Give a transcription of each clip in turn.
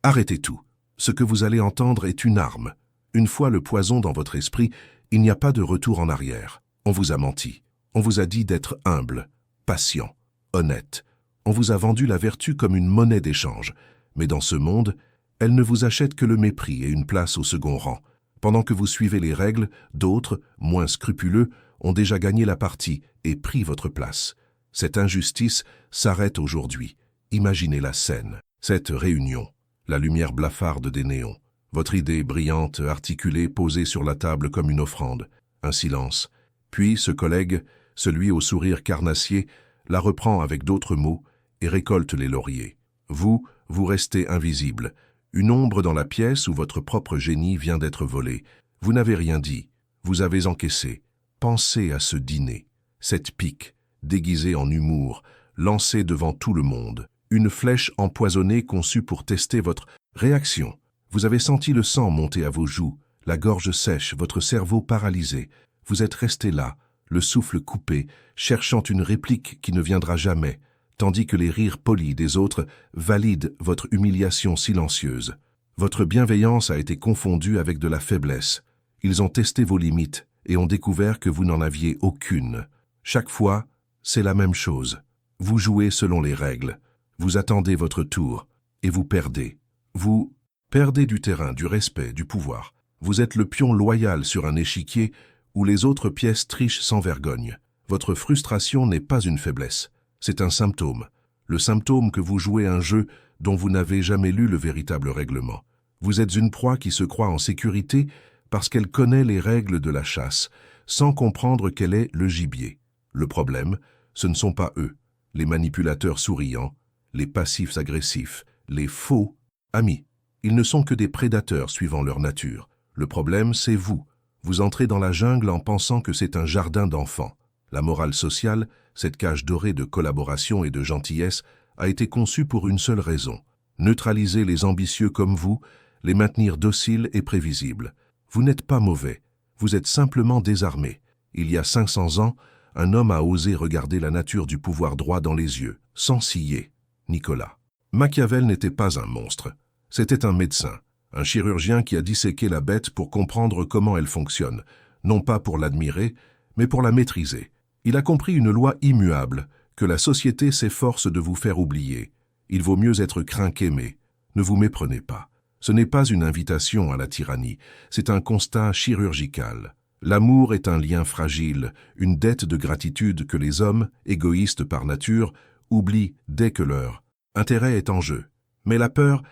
Arrêtez tout. Ce que vous allez entendre est une arme. Une fois le poison dans votre esprit, il n'y a pas de retour en arrière. On vous a menti. On vous a dit d'être humble, patient, honnête. On vous a vendu la vertu comme une monnaie d'échange. Mais dans ce monde, elle ne vous achète que le mépris et une place au second rang. Pendant que vous suivez les règles, d'autres, moins scrupuleux, ont déjà gagné la partie et pris votre place. Cette injustice s'arrête aujourd'hui. Imaginez la scène, cette réunion, la lumière blafarde des néons, votre idée brillante, articulée, posée sur la table comme une offrande, un silence. Puis ce collègue, celui au sourire carnassier, la reprend avec d'autres mots et récolte les lauriers. Vous restez invisible, une ombre dans la pièce où votre propre génie vient d'être volé. Vous n'avez rien dit, vous avez encaissé. Pensez à ce dîner, cette pique, déguisée en humour, lancée devant tout le monde. Une flèche empoisonnée conçue pour tester votre réaction. Vous avez senti le sang monter à vos joues, la gorge sèche, votre cerveau paralysé. Vous êtes resté là, le souffle coupé, cherchant une réplique qui ne viendra jamais, tandis que les rires polis des autres valident votre humiliation silencieuse. Votre bienveillance a été confondue avec de la faiblesse. Ils ont testé vos limites et ont découvert que vous n'en aviez aucune. Chaque fois, c'est la même chose. Vous jouez selon les règles. Vous attendez votre tour et vous perdez. Vous perdez du terrain, du respect, du pouvoir. Vous êtes le pion loyal sur un échiquier où les autres pièces trichent sans vergogne. Votre frustration n'est pas une faiblesse, c'est un symptôme. Le symptôme que vous jouez un jeu dont vous n'avez jamais lu le véritable règlement. Vous êtes une proie qui se croit en sécurité parce qu'elle connaît les règles de la chasse, sans comprendre quel est le gibier. Le problème, ce ne sont pas eux, les manipulateurs souriants, les passifs agressifs, les faux amis. Ils ne sont que des prédateurs suivant leur nature. Le problème, c'est vous. Vous entrez dans la jungle en pensant que c'est un jardin d'enfants. La morale sociale, cette cage dorée de collaboration et de gentillesse, a été conçue pour une seule raison. Neutraliser les ambitieux comme vous, les maintenir dociles et prévisibles. Vous n'êtes pas mauvais, vous êtes simplement désarmé. Il y a 500 ans, un homme a osé regarder la nature du pouvoir droit dans les yeux, sans ciller. Nicolas. Machiavel n'était pas un monstre. C'était un médecin, un chirurgien qui a disséqué la bête pour comprendre comment elle fonctionne, non pas pour l'admirer, mais pour la maîtriser. Il a compris une loi immuable, que la société s'efforce de vous faire oublier. Il vaut mieux être craint qu'aimé. Ne vous méprenez pas. Ce n'est pas une invitation à la tyrannie, c'est un constat chirurgical. L'amour est un lien fragile, une dette de gratitude que les hommes, égoïstes par nature, oublient dès que leur intérêt est en jeu. Mais la peur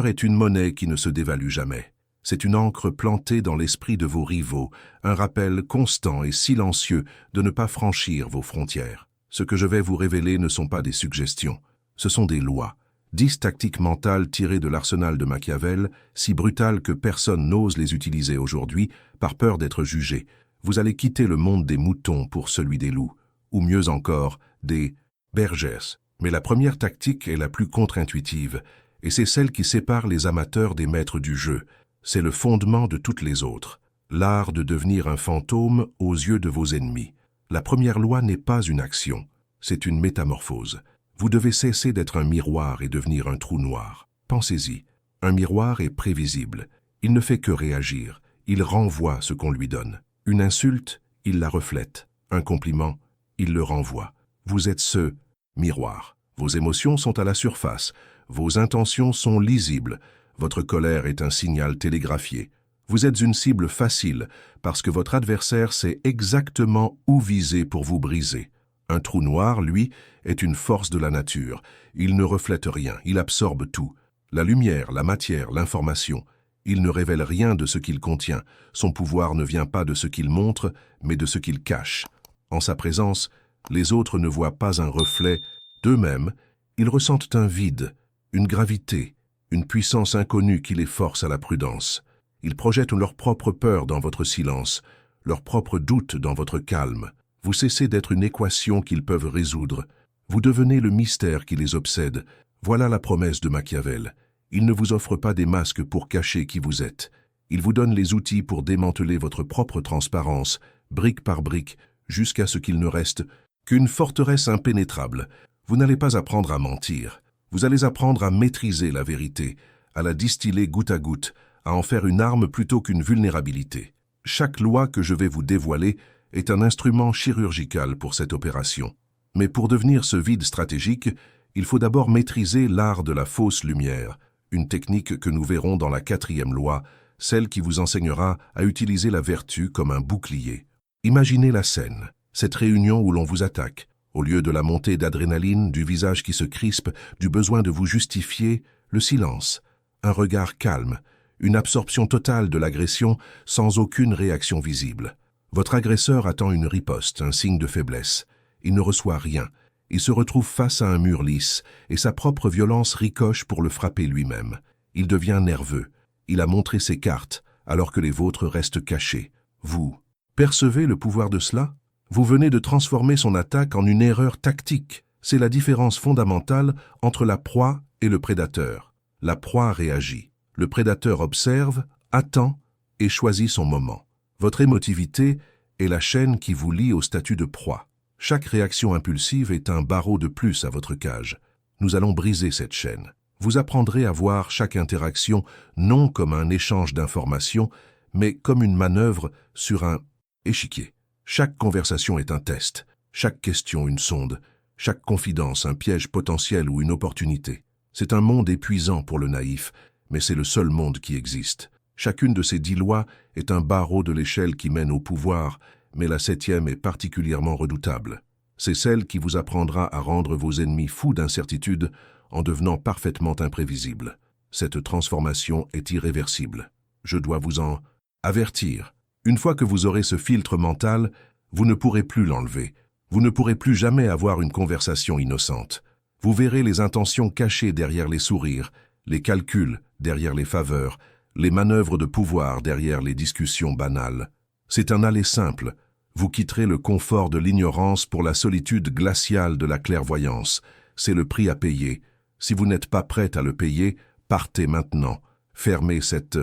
est une monnaie qui ne se dévalue jamais. C'est une encre plantée dans l'esprit de vos rivaux, un rappel constant et silencieux de ne pas franchir vos frontières. Ce que je vais vous révéler ne sont pas des suggestions, ce sont des lois. 10 tactiques mentales tirées de l'arsenal de Machiavel, si brutales que personne n'ose les utiliser aujourd'hui, par peur d'être jugé. Vous allez quitter le monde des moutons pour celui des loups, ou mieux encore, des bergers. Mais la première tactique est la plus contre-intuitive, et c'est celle qui sépare les amateurs des maîtres du jeu. C'est le fondement de toutes les autres, l'art de devenir un fantôme aux yeux de vos ennemis. La première loi n'est pas une action, c'est une métamorphose. Vous devez cesser d'être un miroir et devenir un trou noir. Pensez-y, un miroir est prévisible. Il ne fait que réagir, il renvoie ce qu'on lui donne. Une insulte, il la reflète. Un compliment, il le renvoie. Vous êtes ce miroir. Vos émotions sont à la surface, vos intentions sont lisibles, votre colère est un signal télégraphié. Vous êtes une cible facile parce que votre adversaire sait exactement où viser pour vous briser. Un trou noir, lui, est une force de la nature. Il ne reflète rien, il absorbe tout. La lumière, la matière, l'information. Il ne révèle rien de ce qu'il contient. Son pouvoir ne vient pas de ce qu'il montre, mais de ce qu'il cache. En sa présence, les autres ne voient pas un reflet d'eux-mêmes, ils ressentent un vide, une gravité, une puissance inconnue qui les force à la prudence. Ils projettent leur propre peur dans votre silence, leur propre doute dans votre calme. Vous cessez d'être une équation qu'ils peuvent résoudre. Vous devenez le mystère qui les obsède. Voilà la promesse de Machiavel. Il ne vous offre pas des masques pour cacher qui vous êtes. Il vous donne les outils pour démanteler votre propre transparence, brique par brique, jusqu'à ce qu'il ne reste qu'une forteresse impénétrable. Vous n'allez pas apprendre à mentir. Vous allez apprendre à maîtriser la vérité, à la distiller goutte à goutte, à en faire une arme plutôt qu'une vulnérabilité. Chaque loi que je vais vous dévoiler est un instrument chirurgical pour cette opération. Mais pour devenir ce vide stratégique, il faut d'abord maîtriser l'art de la fausse lumière, une technique que nous verrons dans la 4e loi, celle qui vous enseignera à utiliser la vertu comme un bouclier. Imaginez la scène, cette réunion où l'on vous attaque. Au lieu de la montée d'adrénaline, du visage qui se crispe, du besoin de vous justifier, le silence, un regard calme, une absorption totale de l'agression sans aucune réaction visible. Votre agresseur attend une riposte, un signe de faiblesse. Il ne reçoit rien. Il se retrouve face à un mur lisse et sa propre violence ricoche pour le frapper lui-même. Il devient nerveux. Il a montré ses cartes alors que les vôtres restent cachées. Vous percevez le pouvoir de cela? Vous venez de transformer son attaque en une erreur tactique. C'est la différence fondamentale entre la proie et le prédateur. La proie réagit. Le prédateur observe, attend et choisit son moment. Votre émotivité est la chaîne qui vous lie au statut de proie. Chaque réaction impulsive est un barreau de plus à votre cage. Nous allons briser cette chaîne. Vous apprendrez à voir chaque interaction non comme un échange d'informations, mais comme une manœuvre sur un échiquier. Chaque conversation est un test, chaque question une sonde, chaque confidence un piège potentiel ou une opportunité. C'est un monde épuisant pour le naïf, mais c'est le seul monde qui existe. Chacune de ces 10 lois est un barreau de l'échelle qui mène au pouvoir, mais la 7e est particulièrement redoutable. C'est celle qui vous apprendra à rendre vos ennemis fous d'incertitude en devenant parfaitement imprévisibles. Cette transformation est irréversible. Je dois vous en avertir. Une fois que vous aurez ce filtre mental, vous ne pourrez plus l'enlever. Vous ne pourrez plus jamais avoir une conversation innocente. Vous verrez les intentions cachées derrière les sourires, les calculs derrière les faveurs, les manœuvres de pouvoir derrière les discussions banales. C'est un aller simple. Vous quitterez le confort de l'ignorance pour la solitude glaciale de la clairvoyance. C'est le prix à payer. Si vous n'êtes pas prête à le payer, partez maintenant. Fermez cette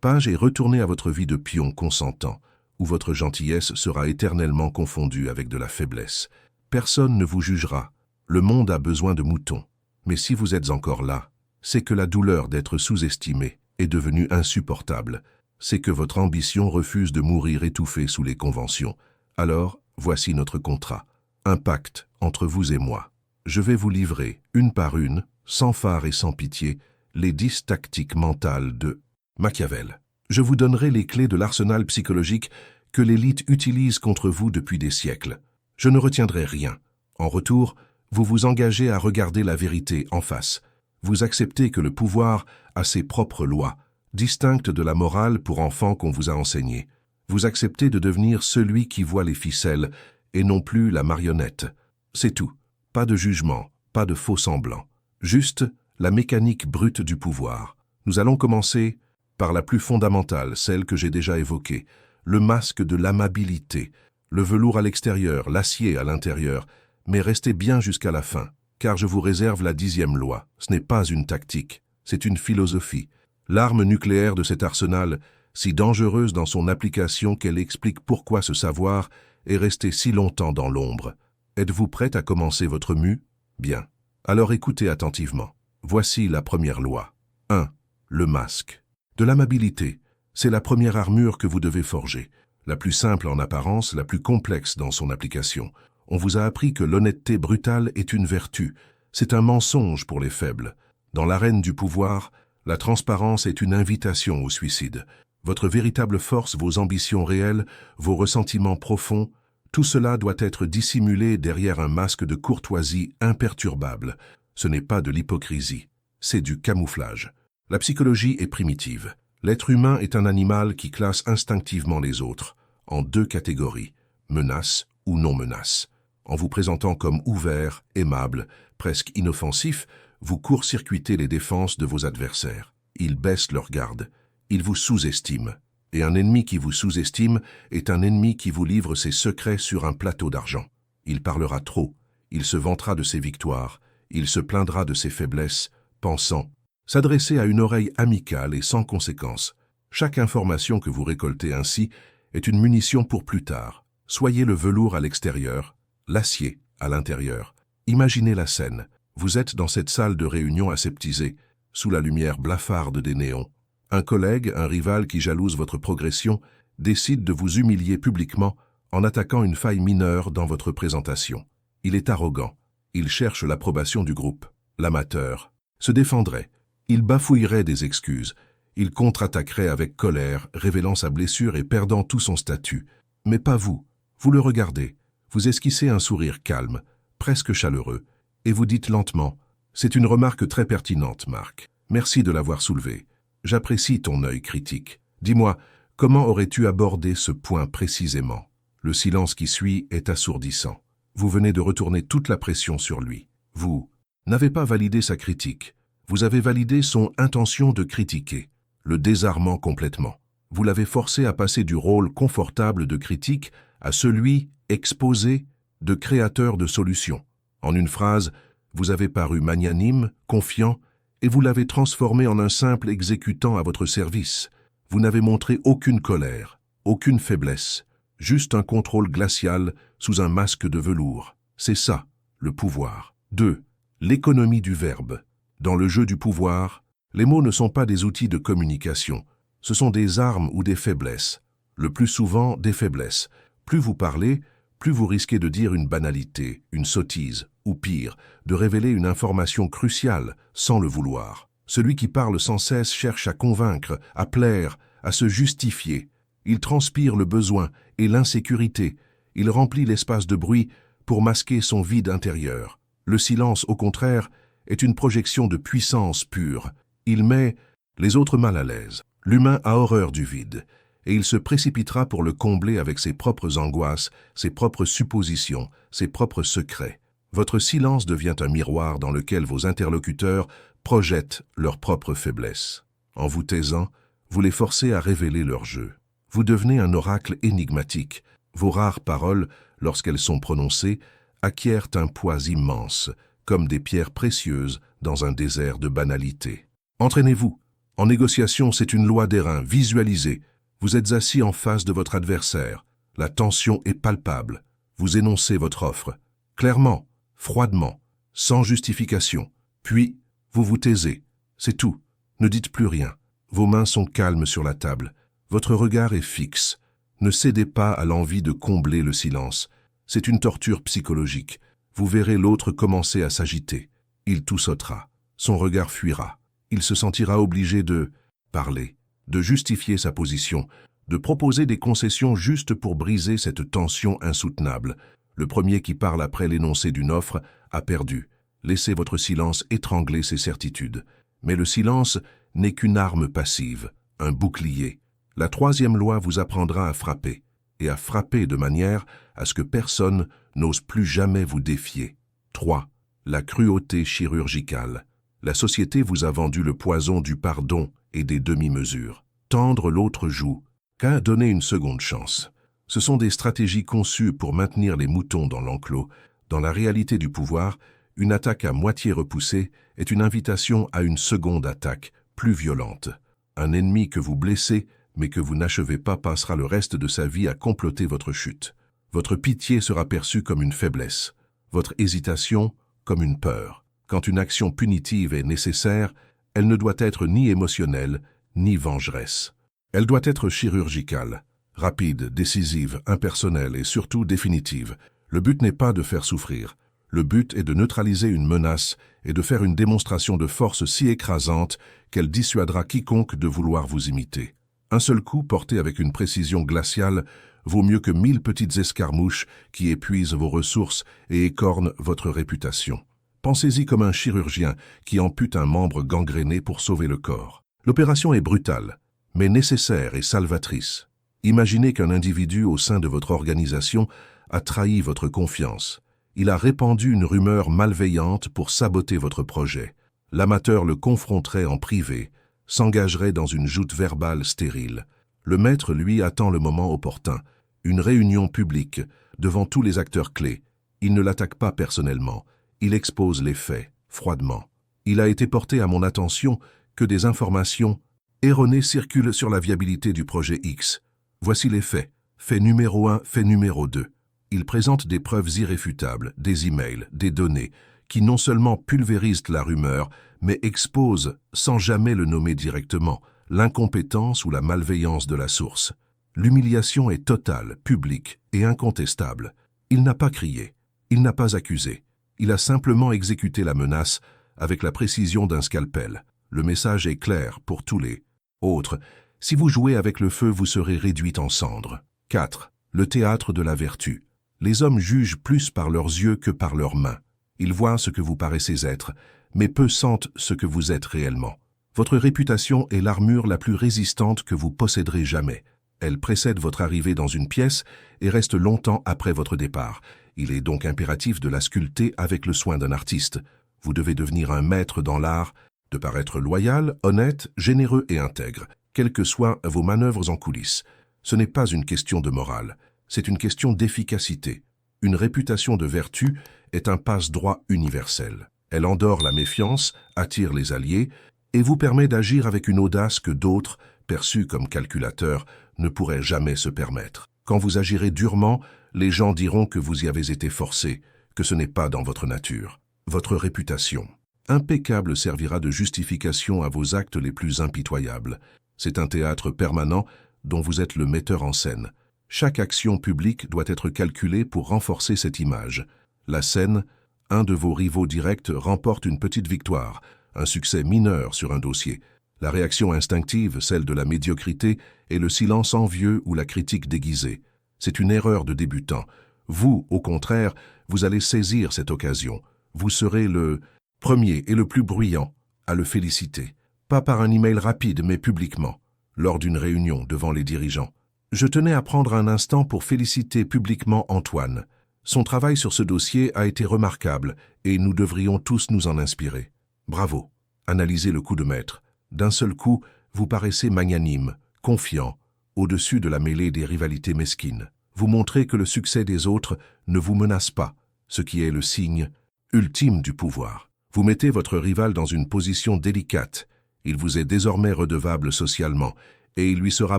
page et retournez à votre vie de pion consentant, où votre gentillesse sera éternellement confondue avec de la faiblesse. Personne ne vous jugera. Le monde a besoin de moutons. Mais si vous êtes encore là, c'est que la douleur d'être sous-estimé est devenue insupportable. C'est que votre ambition refuse de mourir étouffée sous les conventions. Alors, voici notre contrat. Un pacte entre vous et moi. Je vais vous livrer, une par une, sans phare et sans pitié, les 10 tactiques mentales de Machiavel. Je vous donnerai les clés de l'arsenal psychologique que l'élite utilise contre vous depuis des siècles. Je ne retiendrai rien. En retour, vous vous engagez à regarder la vérité en face. Vous acceptez que le pouvoir a ses propres lois, distinctes de la morale pour enfants qu'on vous a enseignée. Vous acceptez de devenir celui qui voit les ficelles et non plus la marionnette. C'est tout. Pas de jugement, pas de faux semblants. Juste la mécanique brute du pouvoir. Nous allons commencer par la plus fondamentale, celle que j'ai déjà évoquée, le masque de l'amabilité, le velours à l'extérieur, l'acier à l'intérieur, mais restez bien jusqu'à la fin, car je vous réserve la 10e loi. Ce n'est pas une tactique, c'est une philosophie. L'arme nucléaire de cet arsenal, si dangereuse dans son application qu'elle explique pourquoi ce savoir est resté si longtemps dans l'ombre. Êtes-vous prête à commencer votre mue? Bien. Alors écoutez attentivement. Voici la première loi. 1. Le masque. De l'amabilité. C'est la première armure que vous devez forger. La plus simple en apparence, la plus complexe dans son application. On vous a appris que l'honnêteté brutale est une vertu. C'est un mensonge pour les faibles. Dans l'arène du pouvoir, la transparence est une invitation au suicide. Votre véritable force, vos ambitions réelles, vos ressentiments profonds, tout cela doit être dissimulé derrière un masque de courtoisie imperturbable. Ce n'est pas de l'hypocrisie, c'est du camouflage. La psychologie est primitive. L'être humain est un animal qui classe instinctivement les autres, en 2 catégories, menace ou non-menace. En vous présentant comme ouvert, aimable, presque inoffensif, vous court-circuitez les défenses de vos adversaires. Ils baissent leur garde. Ils vous sous-estiment. Et un ennemi qui vous sous-estime est un ennemi qui vous livre ses secrets sur un plateau d'argent. Il parlera trop. Il se vantera de ses victoires. Il se plaindra de ses faiblesses, pensant s'adresser à une oreille amicale et sans conséquence. Chaque information que vous récoltez ainsi est une munition pour plus tard. Soyez le velours à l'extérieur, l'acier à l'intérieur. Imaginez la scène. Vous êtes dans cette salle de réunion aseptisée. sous la lumière blafarde des néons. Un collègue, un rival qui jalouse votre progression, décide de vous humilier publiquement en attaquant une faille mineure dans votre présentation. Il est arrogant. Il cherche l'approbation du groupe. L'amateur se défendrait. Il bafouillerait des excuses. Il contre-attaquerait avec colère, révélant sa blessure et perdant tout son statut. Mais pas vous. Vous le regardez. Vous esquissez un sourire calme, presque chaleureux, et vous dites lentement « C'est une remarque très pertinente, Marc. Merci de l'avoir soulevée. J'apprécie ton œil critique. Dis-moi, comment aurais-tu abordé ce point précisément ?» Le silence qui suit est assourdissant. Vous venez de retourner toute la pression sur lui. Vous n'avez pas validé sa critique. Vous avez validé son intention de critiquer, le désarmant complètement. Vous l'avez forcé à passer du rôle confortable de critique à celui exposé de créateur de solutions. En une phrase, vous avez paru magnanime, confiant, et vous l'avez transformé en un simple exécutant à votre service. Vous n'avez montré aucune colère, aucune faiblesse, juste un contrôle glacial sous un masque de velours. C'est ça, le pouvoir. 2. L'économie du verbe. Dans le jeu du pouvoir, les mots ne sont pas des outils de communication. Ce sont des armes ou des faiblesses. Le plus souvent, des faiblesses. Plus vous parlez, plus vous risquez de dire une banalité, une sottise, ou pire, de révéler une information cruciale sans le vouloir. Celui qui parle sans cesse cherche à convaincre, à plaire, à se justifier. Il transpire le besoin et l'insécurité. Il remplit l'espace de bruit pour masquer son vide intérieur. Le silence, au contraire, est une projection de puissance pure. Il met les autres mal à l'aise. L'humain a horreur du vide, et il se précipitera pour le combler avec ses propres angoisses, ses propres suppositions, ses propres secrets. Votre silence devient un miroir dans lequel vos interlocuteurs projettent leurs propres faiblesses. En vous taisant, vous les forcez à révéler leur jeu. Vous devenez un oracle énigmatique. Vos rares paroles, lorsqu'elles sont prononcées, acquièrent un poids immense, comme des pierres précieuses dans un désert de banalité. Entraînez-vous. En négociation, c'est une loi d'airain, visualisée. Vous êtes assis en face de votre adversaire. La tension est palpable. Vous énoncez votre offre. Clairement, froidement, sans justification. Puis, vous vous taisez. C'est tout. Ne dites plus rien. Vos mains sont calmes sur la table. Votre regard est fixe. Ne cédez pas à l'envie de combler le silence. C'est une torture psychologique. Vous verrez l'autre commencer à s'agiter. Il toussottera. Son regard fuira. Il se sentira obligé de parler, de justifier sa position, de proposer des concessions juste pour briser cette tension insoutenable. Le premier qui parle après l'énoncé d'une offre a perdu. Laissez votre silence étrangler ses certitudes. Mais le silence n'est qu'une arme passive, un bouclier. La troisième loi vous apprendra à frapper, et à frapper de manière à ce que personne n'ose plus jamais vous défier. 3. La cruauté chirurgicale. La société vous a vendu le poison du pardon et des demi-mesures. Tendre l'autre joue, qu'à donner une seconde chance. Ce sont des stratégies conçues pour maintenir les moutons dans l'enclos. Dans la réalité du pouvoir, une attaque à moitié repoussée est une invitation à une seconde attaque, plus violente. Un ennemi que vous blessez, mais que vous n'achevez pas, passera le reste de sa vie à comploter votre chute. Votre pitié sera perçue comme une faiblesse, votre hésitation comme une peur. Quand une action punitive est nécessaire, elle ne doit être ni émotionnelle, ni vengeresse. Elle doit être chirurgicale, rapide, décisive, impersonnelle et surtout définitive. Le but n'est pas de faire souffrir. Le but est de neutraliser une menace et de faire une démonstration de force si écrasante qu'elle dissuadera quiconque de vouloir vous imiter. Un seul coup porté avec une précision glaciale vaut mieux que 1000 petites escarmouches qui épuisent vos ressources et écornent votre réputation. Pensez-y comme un chirurgien qui ampute un membre gangréné pour sauver le corps. L'opération est brutale, mais nécessaire et salvatrice. Imaginez qu'un individu au sein de votre organisation a trahi votre confiance. Il a répandu une rumeur malveillante pour saboter votre projet. L'amateur le confronterait en privé, s'engagerait dans une joute verbale stérile. Le maître, lui, attend le moment opportun, une réunion publique, devant tous les acteurs clés. Il ne l'attaque pas personnellement. Il expose les faits, froidement. Il a été porté à mon attention que des informations erronées circulent sur la viabilité du projet X. Voici les faits. Fait numéro 1, fait numéro 2. Il présente des preuves irréfutables, des emails, des données, qui non seulement pulvérise la rumeur, mais expose, sans jamais le nommer directement, l'incompétence ou la malveillance de la source. L'humiliation est totale, publique et incontestable. Il n'a pas crié, il n'a pas accusé, il a simplement exécuté la menace avec la précision d'un scalpel. Le message est clair pour tous les autres. Si vous jouez avec le feu, vous serez réduit en cendres. 4. Le théâtre de la vertu. Les hommes jugent plus par leurs yeux que par leurs mains. Ils voient ce que vous paraissez être, mais peu sentent ce que vous êtes réellement. Votre réputation est l'armure la plus résistante que vous posséderez jamais. Elle précède votre arrivée dans une pièce et reste longtemps après votre départ. Il est donc impératif de la sculpter avec le soin d'un artiste. Vous devez devenir un maître dans l'art, de paraître loyal, honnête, généreux et intègre, quelles que soient vos manœuvres en coulisses. Ce n'est pas une question de morale, c'est une question d'efficacité. Une réputation de vertu est un passe-droit universel. Elle endort la méfiance, attire les alliés et vous permet d'agir avec une audace que d'autres, perçus comme calculateurs, ne pourraient jamais se permettre. Quand vous agirez durement, les gens diront que vous y avez été forcé, que ce n'est pas dans votre nature. Votre réputation impeccable servira de justification à vos actes les plus impitoyables. C'est un théâtre permanent dont vous êtes le metteur en scène. Chaque action publique doit être calculée pour renforcer cette image. La scène, un de vos rivaux directs remporte une petite victoire, un succès mineur sur un dossier. La réaction instinctive, celle de la médiocrité, est le silence envieux ou la critique déguisée. C'est une erreur de débutant. Vous, au contraire, vous allez saisir cette occasion. Vous serez le premier et le plus bruyant à le féliciter. Pas par un email rapide, mais publiquement, lors d'une réunion devant les dirigeants. Je tenais à prendre un instant pour féliciter publiquement Antoine. Son travail sur ce dossier a été remarquable et nous devrions tous nous en inspirer. Bravo. Analysez le coup de maître. D'un seul coup, vous paraissez magnanime, confiant, au-dessus de la mêlée des rivalités mesquines. Vous montrez que le succès des autres ne vous menace pas, ce qui est le signe ultime du pouvoir. Vous mettez votre rival dans une position délicate. Il vous est désormais redevable socialement, et il lui sera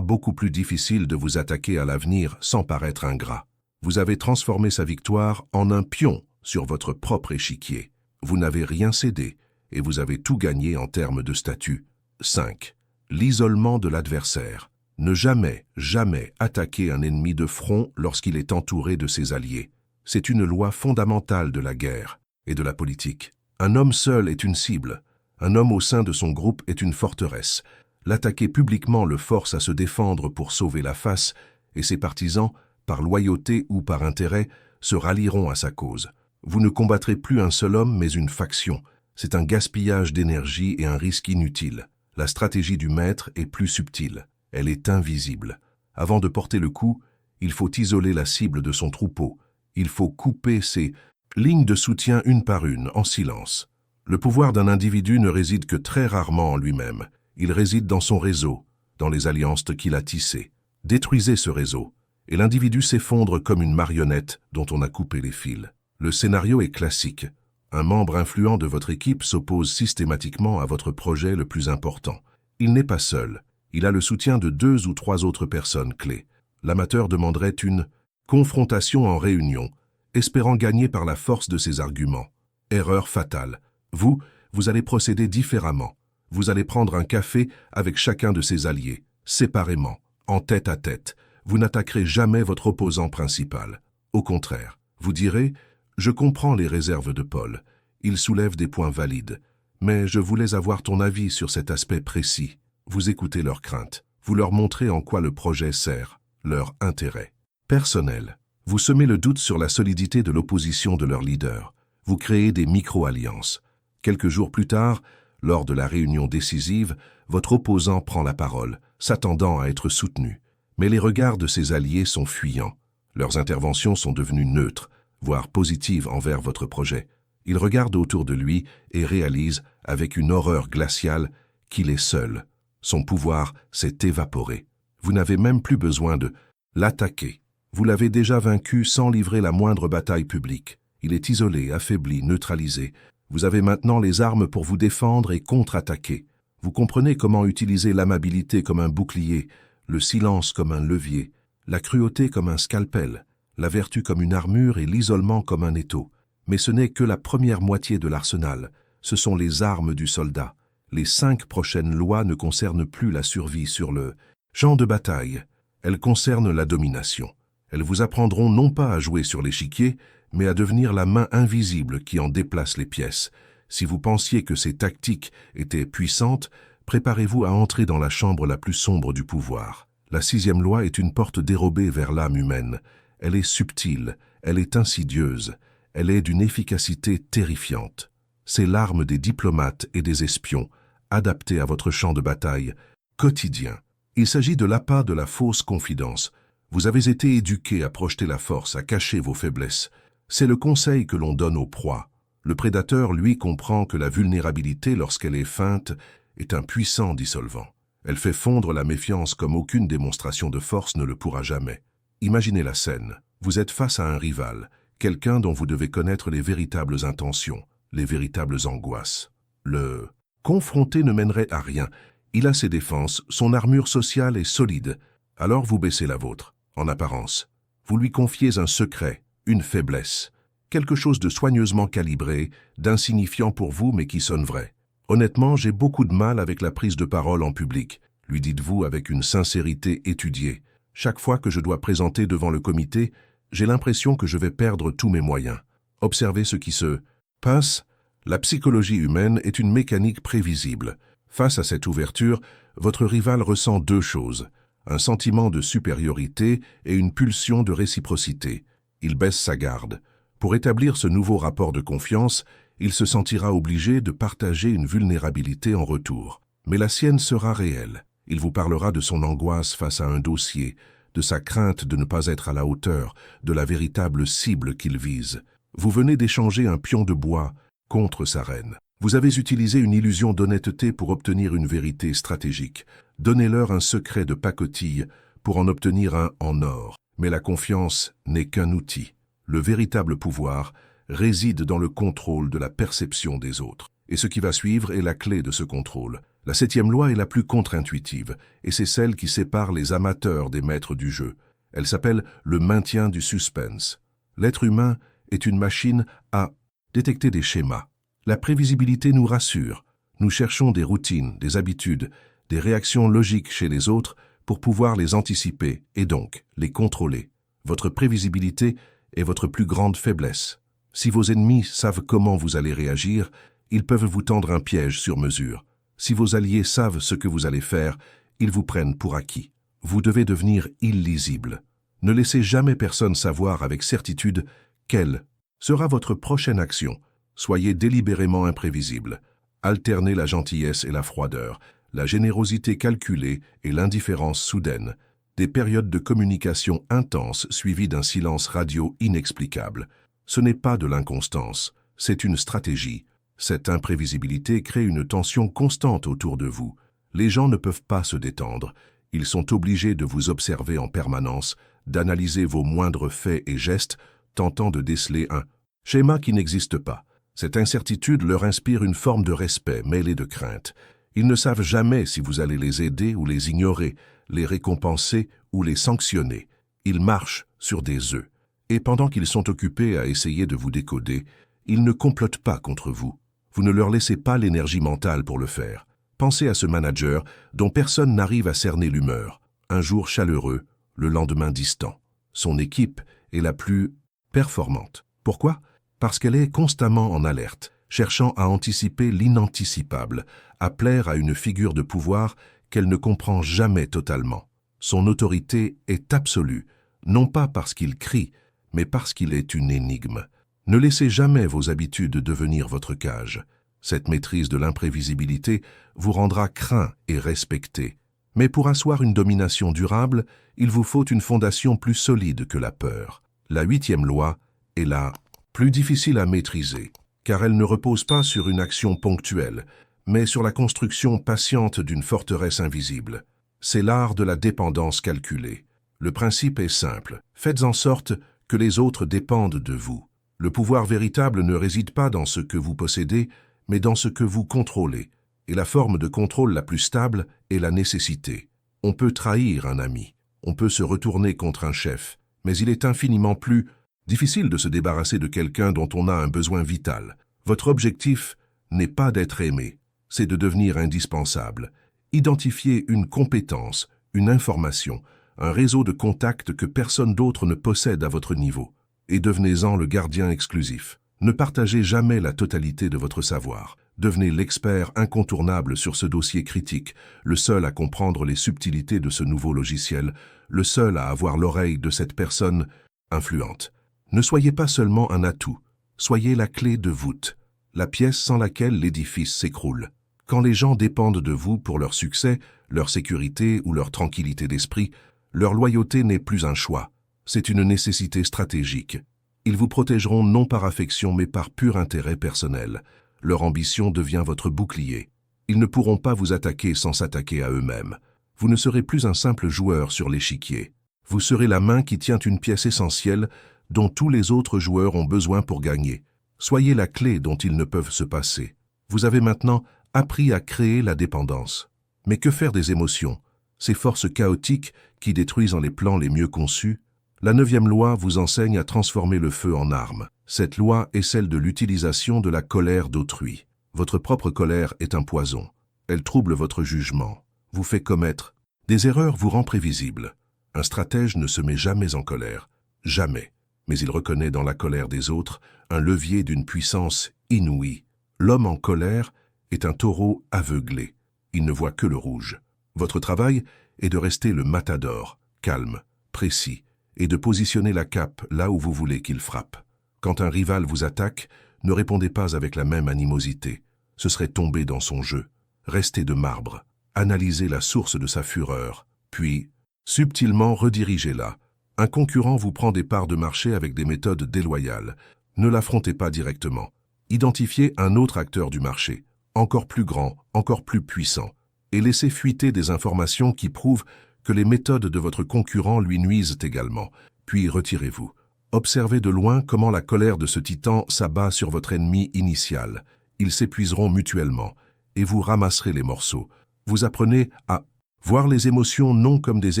beaucoup plus difficile de vous attaquer à l'avenir sans paraître ingrat. Vous avez transformé sa victoire en un pion sur votre propre échiquier. Vous n'avez rien cédé, et vous avez tout gagné en termes de statut. 5. L'isolement de l'adversaire. Ne jamais, jamais attaquer un ennemi de front lorsqu'il est entouré de ses alliés. C'est une loi fondamentale de la guerre et de la politique. Un homme seul est une cible. Un homme au sein de son groupe est une forteresse. L'attaquer publiquement le force à se défendre pour sauver la face, et ses partisans, par loyauté ou par intérêt, se rallieront à sa cause. Vous ne combattrez plus un seul homme, mais une faction. C'est un gaspillage d'énergie et un risque inutile. La stratégie du maître est plus subtile. Elle est invisible. Avant de porter le coup, il faut isoler la cible de son troupeau. Il faut couper ses lignes de soutien une par une, en silence. Le pouvoir d'un individu ne réside que très rarement en lui-même. Il réside dans son réseau, dans les alliances qu'il a tissées. Détruisez ce réseau, et l'individu s'effondre comme une marionnette dont on a coupé les fils. Le scénario est classique. Un membre influent de votre équipe s'oppose systématiquement à votre projet le plus important. Il n'est pas seul. Il a le soutien de 2 ou 3 autres personnes clés. L'amateur demanderait une confrontation en réunion, espérant gagner par la force de ses arguments. Erreur fatale. Vous allez procéder différemment. Vous allez prendre un café avec chacun de ses alliés, séparément, en tête à tête. Vous n'attaquerez jamais votre opposant principal. Au contraire, vous direz « Je comprends les réserves de Paul. Il soulève des points valides. Mais je voulais avoir ton avis sur cet aspect précis. » Vous écoutez leurs craintes. Vous leur montrez en quoi le projet sert, leur intérêt. Personnel. Vous semez le doute sur la solidité de l'opposition de leur leader. Vous créez des micro-alliances. Quelques jours plus tard, lors de la réunion décisive, votre opposant prend la parole, s'attendant à être soutenu. Mais les regards de ses alliés sont fuyants. Leurs interventions sont devenues neutres, voire positives envers votre projet. Il regarde autour de lui et réalise, avec une horreur glaciale, qu'il est seul. Son pouvoir s'est évaporé. Vous n'avez même plus besoin de l'attaquer. Vous l'avez déjà vaincu sans livrer la moindre bataille publique. Il est isolé, affaibli, neutralisé. Vous avez maintenant les armes pour vous défendre et contre-attaquer. Vous comprenez comment utiliser l'amabilité comme un bouclier, le silence comme un levier, la cruauté comme un scalpel, la vertu comme une armure et l'isolement comme un étau. Mais ce n'est que la première moitié de l'arsenal. Ce sont les armes du soldat. Les 5 prochaines lois ne concernent plus la survie sur le champ de bataille. Elles concernent la domination. Elles vous apprendront non pas à jouer sur l'échiquier, mais à devenir la main invisible qui en déplace les pièces. Si vous pensiez que ces tactiques étaient puissantes, préparez-vous à entrer dans la chambre la plus sombre du pouvoir. La 6e loi est une porte dérobée vers l'âme humaine. Elle est subtile, elle est insidieuse, elle est d'une efficacité terrifiante. C'est l'arme des diplomates et des espions, adaptée à votre champ de bataille quotidien. Il s'agit de l'appât de la fausse confidence. Vous avez été éduqué à projeter la force, à cacher vos faiblesses. C'est le conseil que l'on donne aux proies. Le prédateur, lui, comprend que la vulnérabilité, lorsqu'elle est feinte, est un puissant dissolvant. Elle fait fondre la méfiance comme aucune démonstration de force ne le pourra jamais. Imaginez la scène. Vous êtes face à un rival, quelqu'un dont vous devez connaître les véritables intentions, les véritables angoisses. Le confronter ne mènerait à rien. Il a ses défenses, son armure sociale est solide. Alors vous baissez la vôtre, en apparence. Vous lui confiez un secret, une faiblesse. Quelque chose de soigneusement calibré, d'insignifiant pour vous mais qui sonne vrai. Honnêtement, j'ai beaucoup de mal avec la prise de parole en public, lui dites-vous avec une sincérité étudiée. Chaque fois que je dois présenter devant le comité, j'ai l'impression que je vais perdre tous mes moyens. Observez ce qui se passe. La psychologie humaine est une mécanique prévisible. Face à cette ouverture, votre rival ressent 2 choses, un sentiment de supériorité et une pulsion de réciprocité. Il baisse sa garde. Pour établir ce nouveau rapport de confiance, il se sentira obligé de partager une vulnérabilité en retour. Mais la sienne sera réelle. Il vous parlera de son angoisse face à un dossier, de sa crainte de ne pas être à la hauteur, de la véritable cible qu'il vise. Vous venez d'échanger un pion de bois contre sa reine. Vous avez utilisé une illusion d'honnêteté pour obtenir une vérité stratégique. Donnez-leur un secret de pacotille pour en obtenir un en or. Mais la confiance n'est qu'un outil. Le véritable pouvoir réside dans le contrôle de la perception des autres. Et ce qui va suivre est la clé de ce contrôle. La 7e loi est la plus contre-intuitive, et c'est celle qui sépare les amateurs des maîtres du jeu. Elle s'appelle le maintien du suspense. L'être humain est une machine à détecter des schémas. La prévisibilité nous rassure. Nous cherchons des routines, des habitudes, des réactions logiques chez les autres pour pouvoir les anticiper et donc les contrôler. Votre prévisibilité est votre plus grande faiblesse. Si vos ennemis savent comment vous allez réagir, ils peuvent vous tendre un piège sur mesure. Si vos alliés savent ce que vous allez faire, ils vous prennent pour acquis. Vous devez devenir illisible. Ne laissez jamais personne savoir avec certitude quelle sera votre prochaine action. Soyez délibérément imprévisible. Alternez la gentillesse et la froideur, la générosité calculée et l'indifférence soudaine. Des périodes de communication intenses suivies d'un silence radio inexplicable. Ce n'est pas de l'inconstance, c'est une stratégie. Cette imprévisibilité crée une tension constante autour de vous. Les gens ne peuvent pas se détendre. Ils sont obligés de vous observer en permanence, d'analyser vos moindres faits et gestes, tentant de déceler un schéma qui n'existe pas. Cette incertitude leur inspire une forme de respect mêlé de crainte. Ils ne savent jamais si vous allez les aider ou les ignorer, les récompenser ou les sanctionner. Ils marchent sur des œufs. Et pendant qu'ils sont occupés à essayer de vous décoder, ils ne complotent pas contre vous. Vous ne leur laissez pas l'énergie mentale pour le faire. Pensez à ce manager dont personne n'arrive à cerner l'humeur. Un jour chaleureux, le lendemain distant. Son équipe est la plus performante. Pourquoi ? Parce qu'elle est constamment en alerte, cherchant à anticiper l'inanticipable, à plaire à une figure de pouvoir qu'elle ne comprend jamais totalement. Son autorité est absolue, non pas parce qu'il crie, mais parce qu'il est une énigme. Ne laissez jamais vos habitudes devenir votre cage. Cette maîtrise de l'imprévisibilité vous rendra craint et respecté. Mais pour asseoir une domination durable, il vous faut une fondation plus solide que la peur. La 8e loi est la plus difficile à maîtriser, car elle ne repose pas sur une action ponctuelle, mais sur la construction patiente d'une forteresse invisible. C'est l'art de la dépendance calculée. Le principe est simple. Faites en sorte que les autres dépendent de vous. Le pouvoir véritable ne réside pas dans ce que vous possédez, mais dans ce que vous contrôlez. Et la forme de contrôle la plus stable est la nécessité. On peut trahir un ami, on peut se retourner contre un chef, mais il est infiniment plus Difficile de se débarrasser de quelqu'un dont on a un besoin vital. Votre objectif n'est pas d'être aimé, c'est de devenir indispensable. Identifiez une compétence, une information, un réseau de contacts que personne d'autre ne possède à votre niveau, et devenez-en le gardien exclusif. Ne partagez jamais la totalité de votre savoir. Devenez l'expert incontournable sur ce dossier critique, le seul à comprendre les subtilités de ce nouveau logiciel, le seul à avoir l'oreille de cette personne influente. Ne soyez pas seulement un atout, soyez la clé de voûte, la pièce sans laquelle l'édifice s'écroule. Quand les gens dépendent de vous pour leur succès, leur sécurité ou leur tranquillité d'esprit, leur loyauté n'est plus un choix, c'est une nécessité stratégique. Ils vous protégeront non par affection mais par pur intérêt personnel. Leur ambition devient votre bouclier. Ils ne pourront pas vous attaquer sans s'attaquer à eux-mêmes. Vous ne serez plus un simple joueur sur l'échiquier. Vous serez la main qui tient une pièce essentielle dont tous les autres joueurs ont besoin pour gagner. Soyez la clé dont ils ne peuvent se passer. Vous avez maintenant appris à créer la dépendance. Mais que faire des émotions, ces forces chaotiques qui détruisent les plans les mieux conçus? La 9e loi vous enseigne à transformer le feu en arme. Cette loi est celle de l'utilisation de la colère d'autrui. Votre propre colère est un poison. Elle trouble votre jugement, vous fait commettre des erreurs, vous rend prévisible. Un stratège ne se met jamais en colère, jamais. Mais il reconnaît dans la colère des autres un levier d'une puissance inouïe. L'homme en colère est un taureau aveuglé. Il ne voit que le rouge. Votre travail est de rester le matador, calme, précis, et de positionner la cape là où vous voulez qu'il frappe. Quand un rival vous attaque, ne répondez pas avec la même animosité. Ce serait tomber dans son jeu. Restez de marbre. Analysez la source de sa fureur, puis, subtilement redirigez-la. Un concurrent vous prend des parts de marché avec des méthodes déloyales. Ne l'affrontez pas directement. Identifiez un autre acteur du marché, encore plus grand, encore plus puissant, et laissez fuiter des informations qui prouvent que les méthodes de votre concurrent lui nuisent également. Puis retirez-vous. Observez de loin comment la colère de ce titan s'abat sur votre ennemi initial. Ils s'épuiseront mutuellement, et vous ramasserez les morceaux. Vous apprenez à voir les émotions non comme des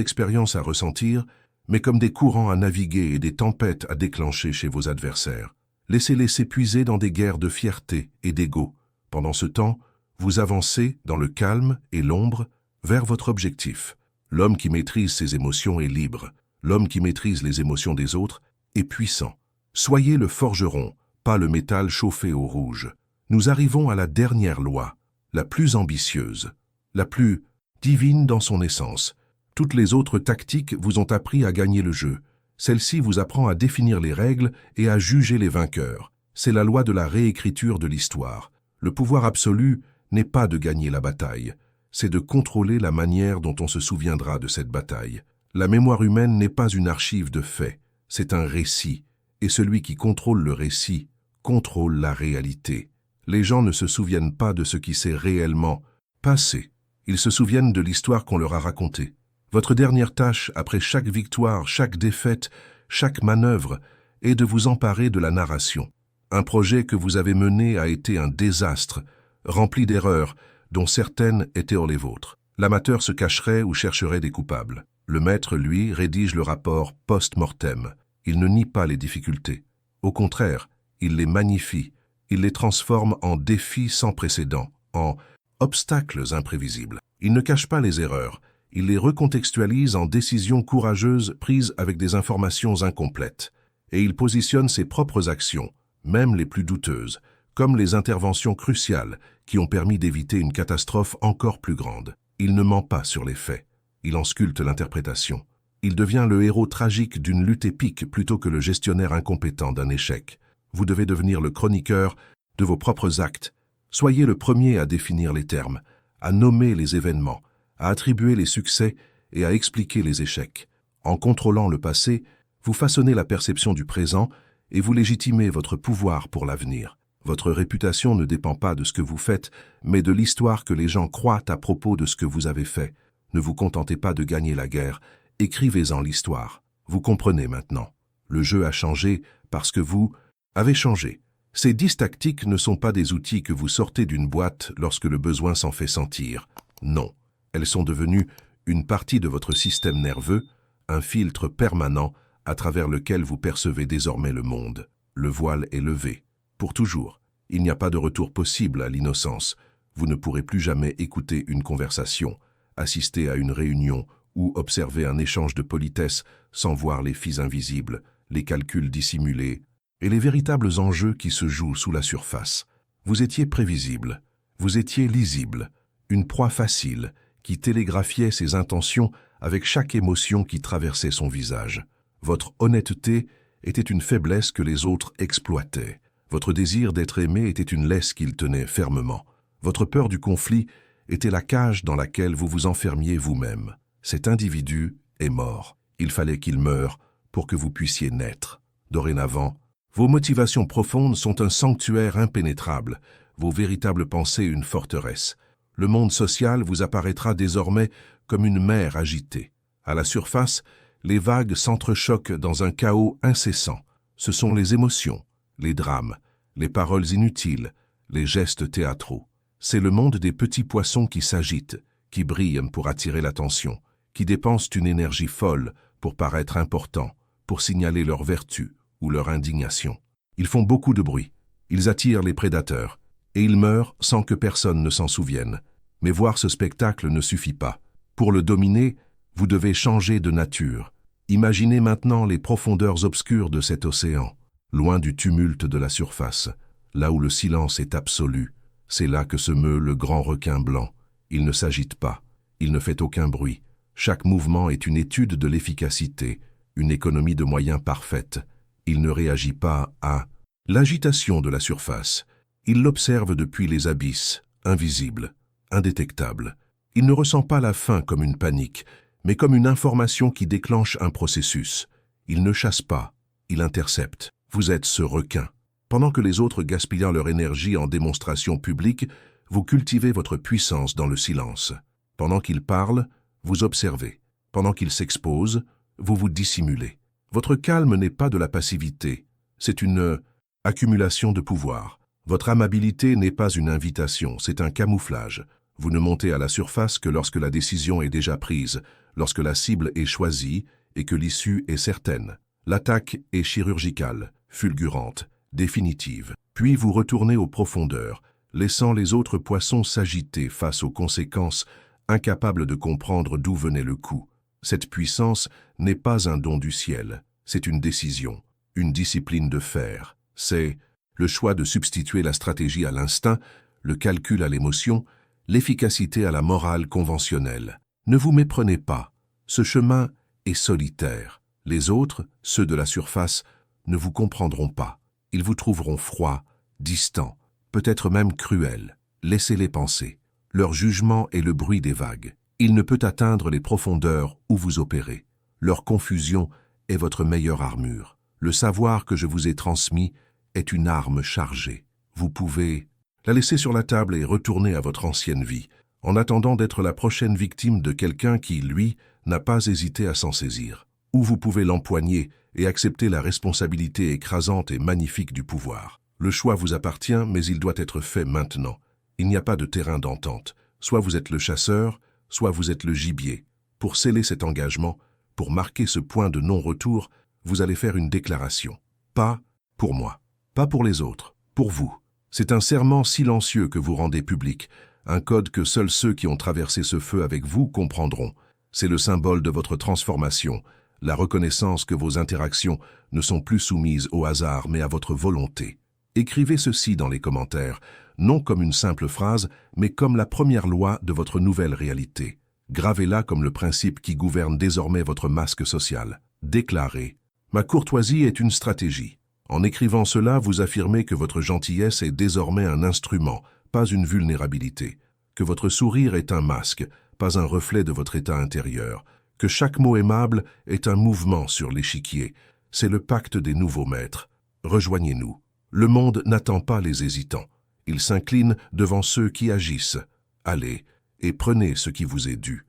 expériences à ressentir, mais comme des courants à naviguer et des tempêtes à déclencher chez vos adversaires. Laissez-les s'épuiser dans des guerres de fierté et d'ego. Pendant ce temps, vous avancez dans le calme et l'ombre vers votre objectif. L'homme qui maîtrise ses émotions est libre. L'homme qui maîtrise les émotions des autres est puissant. Soyez le forgeron, pas le métal chauffé au rouge. Nous arrivons à la dernière loi, la plus ambitieuse, la plus divine dans son essence. Toutes les autres tactiques vous ont appris à gagner le jeu. Celle-ci vous apprend à définir les règles et à juger les vainqueurs. C'est la loi de la réécriture de l'histoire. Le pouvoir absolu n'est pas de gagner la bataille, c'est de contrôler la manière dont on se souviendra de cette bataille. La mémoire humaine n'est pas une archive de faits, c'est un récit, et celui qui contrôle le récit contrôle la réalité. Les gens ne se souviennent pas de ce qui s'est réellement passé, ils se souviennent de l'histoire qu'on leur a racontée. Votre dernière tâche, après chaque victoire, chaque défaite, chaque manœuvre, est de vous emparer de la narration. Un projet que vous avez mené a été un désastre, rempli d'erreurs, dont certaines étaient les vôtres. L'amateur se cacherait ou chercherait des coupables. Le maître, lui, rédige le rapport post-mortem. Il ne nie pas les difficultés. Au contraire, il les magnifie. Il les transforme en défis sans précédent, en obstacles imprévisibles. Il ne cache pas les erreurs. Il les recontextualise en décisions courageuses prises avec des informations incomplètes. Et il positionne ses propres actions, même les plus douteuses, comme les interventions cruciales qui ont permis d'éviter une catastrophe encore plus grande. Il ne ment pas sur les faits. Il en sculpte l'interprétation. Il devient le héros tragique d'une lutte épique plutôt que le gestionnaire incompétent d'un échec. Vous devez devenir le chroniqueur de vos propres actes. Soyez le premier à définir les termes, à nommer les événements, à attribuer les succès et à expliquer les échecs. En contrôlant le passé, vous façonnez la perception du présent et vous légitimez votre pouvoir pour l'avenir. Votre réputation ne dépend pas de ce que vous faites, mais de l'histoire que les gens croient à propos de ce que vous avez fait. Ne vous contentez pas de gagner la guerre, écrivez-en l'histoire. Vous comprenez maintenant. Le jeu a changé parce que vous avez changé. Ces 10 tactiques ne sont pas des outils que vous sortez d'une boîte lorsque le besoin s'en fait sentir. Non, elles sont devenues une partie de votre système nerveux, un filtre permanent à travers lequel vous percevez désormais le monde. Le voile est levé. Pour toujours. Il n'y a pas de retour possible à l'innocence. Vous ne pourrez plus jamais écouter une conversation, assister à une réunion ou observer un échange de politesse sans voir les fils invisibles, les calculs dissimulés et les véritables enjeux qui se jouent sous la surface. Vous étiez prévisible, vous étiez lisible, une proie facile qui télégraphiait ses intentions avec chaque émotion qui traversait son visage. Votre honnêteté était une faiblesse que les autres exploitaient. Votre désir d'être aimé était une laisse qu'ils tenaient fermement. Votre peur du conflit était la cage dans laquelle vous vous enfermiez vous-même. Cet individu est mort. Il fallait qu'il meure pour que vous puissiez naître. Dorénavant, vos motivations profondes sont un sanctuaire impénétrable, vos véritables pensées une forteresse. Le monde social vous apparaîtra désormais comme une mer agitée. À la surface, les vagues s'entrechoquent dans un chaos incessant. Ce sont les émotions, les drames, les paroles inutiles, les gestes théâtraux. C'est le monde des petits poissons qui s'agitent, qui brillent pour attirer l'attention, qui dépensent une énergie folle pour paraître importants, pour signaler leur vertu ou leur indignation. Ils font beaucoup de bruit, ils attirent les prédateurs, et ils meurent sans que personne ne s'en souvienne. Mais voir ce spectacle ne suffit pas. Pour le dominer, vous devez changer de nature. Imaginez maintenant les profondeurs obscures de cet océan, loin du tumulte de la surface, là où le silence est absolu. C'est là que se meut le grand requin blanc. Il ne s'agite pas, il ne fait aucun bruit. Chaque mouvement est une étude de l'efficacité, une économie de moyens parfaite. Il ne réagit pas à l'agitation de la surface. Il l'observe depuis les abysses, invisible, indétectable. Il ne ressent pas la faim comme une panique, mais comme une information qui déclenche un processus. Il ne chasse pas, il intercepte. Vous êtes ce requin. Pendant que les autres gaspillent leur énergie en démonstration publique, vous cultivez votre puissance dans le silence. Pendant qu'il parle, vous observez. Pendant qu'il s'expose, vous vous dissimulez. Votre calme n'est pas de la passivité, c'est une accumulation de pouvoir. Votre amabilité n'est pas une invitation, c'est un camouflage. Vous ne montez à la surface que lorsque la décision est déjà prise, lorsque la cible est choisie et que l'issue est certaine. L'attaque est chirurgicale, fulgurante, définitive. Puis vous retournez aux profondeurs, laissant les autres poissons s'agiter face aux conséquences, incapables de comprendre d'où venait le coup. Cette puissance n'est pas un don du ciel, c'est une décision, une discipline de fer. C'est le choix de substituer la stratégie à l'instinct, le calcul à l'émotion, l'efficacité à la morale conventionnelle. Ne vous méprenez pas, ce chemin est solitaire. Les autres, ceux de la surface, ne vous comprendront pas. Ils vous trouveront froid, distant, peut-être même cruel. Laissez-les penser. Leur jugement est le bruit des vagues. Il ne peut atteindre les profondeurs où vous opérez. Leur confusion est votre meilleure armure. Le savoir que je vous ai transmis est une arme chargée. Vous pouvez la laisser sur la table et retourner à votre ancienne vie, en attendant d'être la prochaine victime de quelqu'un qui, lui, n'a pas hésité à s'en saisir. Ou vous pouvez l'empoigner et accepter la responsabilité écrasante et magnifique du pouvoir. Le choix vous appartient, mais il doit être fait maintenant. Il n'y a pas de terrain d'entente. Soit vous êtes le chasseur, soit vous êtes le gibier. Pour sceller cet engagement, pour marquer ce point de non-retour, vous allez faire une déclaration. Pas pour moi, pas pour les autres, pour vous. C'est un serment silencieux que vous rendez public, un code que seuls ceux qui ont traversé ce feu avec vous comprendront. C'est le symbole de votre transformation, la reconnaissance que vos interactions ne sont plus soumises au hasard mais à votre volonté. Écrivez ceci dans les commentaires, non comme une simple phrase, mais comme la première loi de votre nouvelle réalité. Gravez-la comme le principe qui gouverne désormais votre masque social. Déclarez « Ma courtoisie est une stratégie ». En écrivant cela, vous affirmez que votre gentillesse est désormais un instrument, pas une vulnérabilité, que votre sourire est un masque, pas un reflet de votre état intérieur, que chaque mot aimable est un mouvement sur l'échiquier. C'est le pacte des nouveaux maîtres. Rejoignez-nous. Le monde n'attend pas les hésitants. Il s'incline devant ceux qui agissent. Allez et prenez ce qui vous est dû.